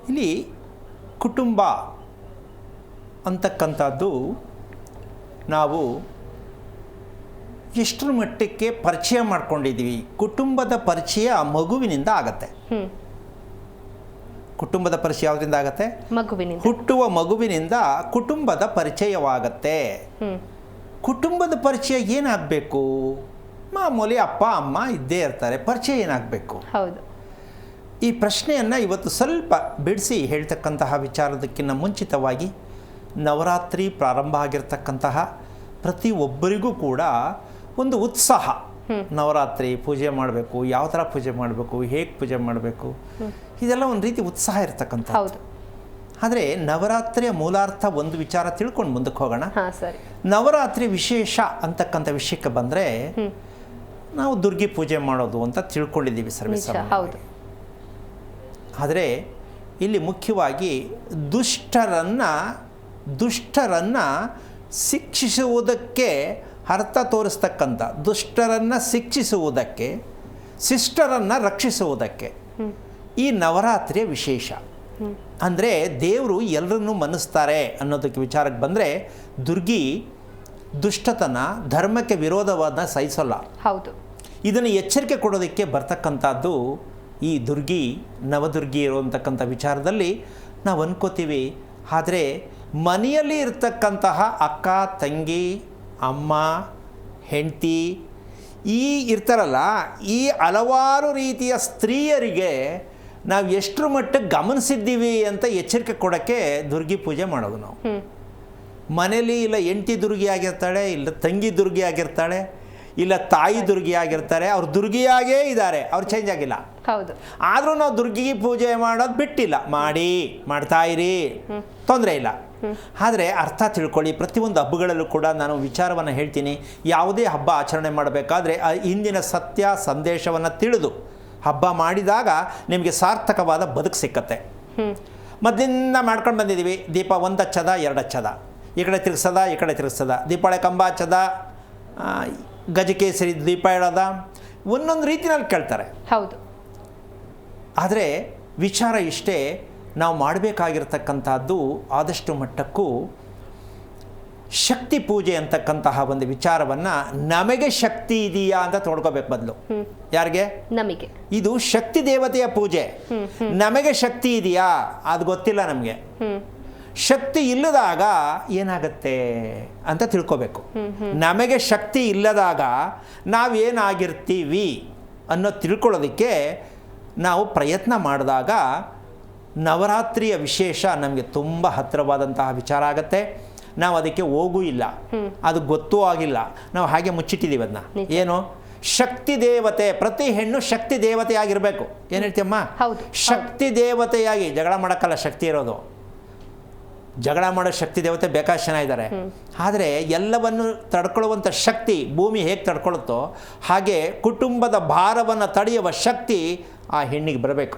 ಇಲ್ಲಿ ಕುಟುಂಬ ಅಂತಕ್ಕಂಥದ್ದು ನಾವು ಎಷ್ಟರ ಮಟ್ಟಕ್ಕೆ ಪರಿಚಯ ಮಾಡ್ಕೊಂಡಿದ್ದೀವಿ. ಕುಟುಂಬದ ಪರಿಚಯ ಮಗುವಿನಿಂದ ಆಗತ್ತೆ. ಕುಟುಂಬದ ಪರಿಚಯ ಯಾವುದರಿಂದ ಆಗತ್ತೆ? ಮಗುವಿನಿಂದ. ಹುಟ್ಟುವ ಮಗುವಿನಿಂದ ಕುಟುಂಬದ ಪರಿಚಯವಾಗತ್ತೆ. ಕುಟುಂಬದ ಪರಿಚಯ ಏನಾಗಬೇಕು? ಮಾಮೂಲಿ ಅಪ್ಪ ಅಮ್ಮ ಇದ್ದೇ ಇರ್ತಾರೆ, ಪರಿಚಯ ಏನಾಗಬೇಕು? ಹೌದು. ಈ ಪ್ರಶ್ನೆಯನ್ನು ಇವತ್ತು ಸ್ವಲ್ಪ ಬಿಡಿಸಿ ಹೇಳ್ತಕ್ಕಂತಹ ವಿಚಾರದಕ್ಕಿಂತ ಮುಂಚಿತವಾಗಿ ನವರಾತ್ರಿ ಪ್ರಾರಂಭ ಆಗಿರ್ತಕ್ಕಂತಹ ಪ್ರತಿಯೊಬ್ಬರಿಗೂ ಕೂಡ ಒಂದು ಉತ್ಸಾಹ. ನವರಾತ್ರಿ ಪೂಜೆ ಮಾಡಬೇಕು, ಯಾವ ಥರ ಪೂಜೆ ಮಾಡಬೇಕು, ಹೇಗೆ ಪೂಜೆ ಮಾಡಬೇಕು, ಇದೆಲ್ಲ ಒಂದು ರೀತಿ ಉತ್ಸಾಹ ಇರ್ತಕ್ಕಂಥ. ಹೌದು. ಆದರೆ ನವರಾತ್ರಿಯ ಮೂಲಾರ್ಥ ಒಂದು ವಿಚಾರ ತಿಳ್ಕೊಂಡು ಮುಂದಕ್ಕೆ ಹೋಗೋಣ. ಸರಿ. ನವರಾತ್ರಿ ವಿಶೇಷ ಅಂತಕ್ಕಂಥ ವಿಷಯಕ್ಕೆ ಬಂದರೆ ನಾವು ದುರ್ಗಿ ಪೂಜೆ ಮಾಡೋದು ಅಂತ ತಿಳ್ಕೊಂಡಿದ್ದೀವಿ ಸರ್ವಿಸ್. ಹೌದು. ಆದರೆ ಇಲ್ಲಿ ಮುಖ್ಯವಾಗಿ ದುಷ್ಟರನ್ನು ಶಿಕ್ಷಿಸುವುದಕ್ಕೆ ಅರ್ಥ ತೋರಿಸ್ತಕ್ಕಂಥ, ದುಷ್ಟರನ್ನು ಶಿಕ್ಷಿಸುವುದಕ್ಕೆ, ಶಿಷ್ಟರನ್ನು ರಕ್ಷಿಸುವುದಕ್ಕೆ ಈ ನವರಾತ್ರಿಯ ವಿಶೇಷ. ಅಂದರೆ ದೇವರು ಎಲ್ಲರನ್ನೂ ಮನ್ನಿಸ್ತಾರೆ ಅನ್ನೋದಕ್ಕೆ ವಿಚಾರಕ್ಕೆ ಬಂದರೆ ದುರ್ಗಿ ದುಷ್ಟತನ, ಧರ್ಮಕ್ಕೆ ವಿರೋಧವಾದ ಸಹಿಸಲ್ಲ. ಹೌದು. ಇದನ್ನು ಎಚ್ಚರಿಕೆ ಕೊಡೋದಕ್ಕೆ ಬರ್ತಕ್ಕಂಥದ್ದು ಈ ದುರ್ಗಿ, ನವದುರ್ಗಿ ಇರುವಂತಕ್ಕಂಥ ವಿಚಾರದಲ್ಲಿ ನಾವು ಅನ್ಕೋತೀವಿ. ಆದರೆ ಮನೆಯಲ್ಲಿ ಇರ್ತಕ್ಕಂತಹ ಅಕ್ಕ, ತಂಗಿ, ಅಮ್ಮ, ಹೆಂಡತಿ ಈ ಇರ್ತಾರಲ್ಲ, ಈ ಹಲವಾರು ರೀತಿಯ ಸ್ತ್ರೀಯರಿಗೆ ನಾವು ಎಷ್ಟರ ಮಟ್ಟಿಗೆ ಗಮನಿಸಿದ್ದೀವಿ ಅಂತ ಎಚ್ಚರಿಕೆ ಕೊಡೋಕ್ಕೆ ದುರ್ಗಿ ಪೂಜೆ ಮಾಡೋದು ನಾವು. ಮನೇಲಿ ಇಲ್ಲ ಹೆಂಡತಿ ದುರ್ಗಿ ಆಗಿರ್ತಾಳೆ, ಇಲ್ಲ ತಂಗಿ ದುರ್ಗಿ ಆಗಿರ್ತಾಳೆ, ಇಲ್ಲ ತಾಯಿ ದುರ್ಗಿ ಆಗಿರ್ತಾರೆ. ಅವ್ರು ದುರ್ಗಿಯಾಗೇ ಇದ್ದಾರೆ, ಅವ್ರು ಚೇಂಜ್ ಆಗಿಲ್ಲ. ಹೌದು. ಆದರೂ ನಾವು ದುರ್ಗಿಗೆ ಪೂಜೆ ಮಾಡೋದು ಬಿಟ್ಟಿಲ್ಲ. ಮಾಡ್ತಾ ಇರಿ, ತೊಂದರೆ ಇಲ್ಲ. ಆದರೆ ಅರ್ಥ ತಿಳ್ಕೊಳ್ಳಿ. ಪ್ರತಿಯೊಂದು ಹಬ್ಬಗಳಲ್ಲೂ ಕೂಡ ನಾನು ವಿಚಾರವನ್ನು ಹೇಳ್ತೀನಿ. ಯಾವುದೇ ಹಬ್ಬ ಆಚರಣೆ ಮಾಡಬೇಕಾದ್ರೆ ಇಂದಿನ ಸತ್ಯ ಸಂದೇಶವನ್ನು ತಿಳಿದು ಹಬ್ಬ ಮಾಡಿದಾಗ ನಿಮಗೆ ಸಾರ್ಥಕವಾದ ಬದುಕು ಸಿಕ್ಕತ್ತೆ. ಮೊದಲಿಂದ ಮಾಡ್ಕೊಂಡು ಬಂದಿದ್ದೀವಿ. ದೀಪ ಒಂದು ಹಚ್ಚದ, ಎರಡು ಹಚ್ಚದ, ಈ ಕಡೆ ತಿರ್ಗಿಸದ, ಈ ಕಡೆ ತಿರ್ಗಿಸದ, ದೀಪಾವಳಿ ಕಂಬ ಹಚ್ಚದ, ಗಜಕೇಸರಿ ದೀಪ ಇಡೋದ, ಒಂದೊಂದು ರೀತಿಯಲ್ಲಿ ಕೇಳ್ತಾರೆ. ಹೌದು. ಆದರೆ ವಿಚಾರ ಇಷ್ಟೇ, ನಾವು ಮಾಡಬೇಕಾಗಿರ್ತಕ್ಕಂಥದ್ದು ಆದಷ್ಟು ಮಟ್ಟಕ್ಕೂ ಶಕ್ತಿ ಪೂಜೆ ಅಂತಕ್ಕಂತಹ ಒಂದು ವಿಚಾರವನ್ನು ನಮಗೆ ಶಕ್ತಿ ಇದೆಯಾ ಅಂತ ತೊಡ್ಕೋಬೇಕು ಬದಲು. ಯಾರಿಗೆ? ನಮಗೆ. ಇದು ಶಕ್ತಿ ದೇವತೆಯ ಪೂಜೆ. ನಮಗೆ ಶಕ್ತಿ ಇದೆಯಾ ಅದು ಗೊತ್ತಿಲ್ಲ ನಮಗೆ. ಶಕ್ತಿ ಇಲ್ಲದಾಗ ಏನಾಗತ್ತೆ ಅಂತ ತಿಳ್ಕೋಬೇಕು. ನಮಗೆ ಶಕ್ತಿ ಇಲ್ಲದಾಗ ನಾವೇನಾಗಿರ್ತೀವಿ ಅನ್ನೋ ತಿಳ್ಕೊಳ್ಳೋದಕ್ಕೆ ನಾವು ಪ್ರಯತ್ನ ಮಾಡಿದಾಗ ನವರಾತ್ರಿಯ ವಿಶೇಷ ನಮಗೆ ತುಂಬ ಹತ್ತಿರವಾದಂತಹ ವಿಚಾರ ಆಗತ್ತೆ. ನಾವು ಅದಕ್ಕೆ ಹೋಗೂ ಇಲ್ಲ, ಅದು ಗೊತ್ತೂ ಆಗಿಲ್ಲ, ನಾವು ಹಾಗೆ ಮುಚ್ಚಿಟ್ಟಿದ್ದೀವಿ ಅದನ್ನ. ಏನು? ಶಕ್ತಿ ದೇವತೆ. ಪ್ರತಿ ಹೆಣ್ಣು ಶಕ್ತಿ ದೇವತೆಯಾಗಿರಬೇಕು. ಏನು ಹೇಳ್ತೀಯಮ್ಮ? ಶಕ್ತಿ ದೇವತೆಯಾಗಿ. ಜಗಳ ಮಾಡೋಕ್ಕಲ್ಲ ಶಕ್ತಿ ಇರೋದು. ಜಗಳ ಮಾಡೋ ಶಕ್ತಿ ದೇವತೆ ಬೇಕಾದಷ್ಟು ಜನ ಇದ್ದಾರೆ. ಆದರೆ ಎಲ್ಲವನ್ನು ತಡ್ಕೊಳ್ಳುವಂಥ ಶಕ್ತಿ, ಭೂಮಿ ಹೇಗೆ ತಡ್ಕೊಳ್ಳುತ್ತೋ ಹಾಗೆ ಕುಟುಂಬದ ಭಾರವನ್ನು ತಡೆಯುವ ಶಕ್ತಿ ಆ ಹೆಣ್ಣಿಗೆ ಬರಬೇಕು.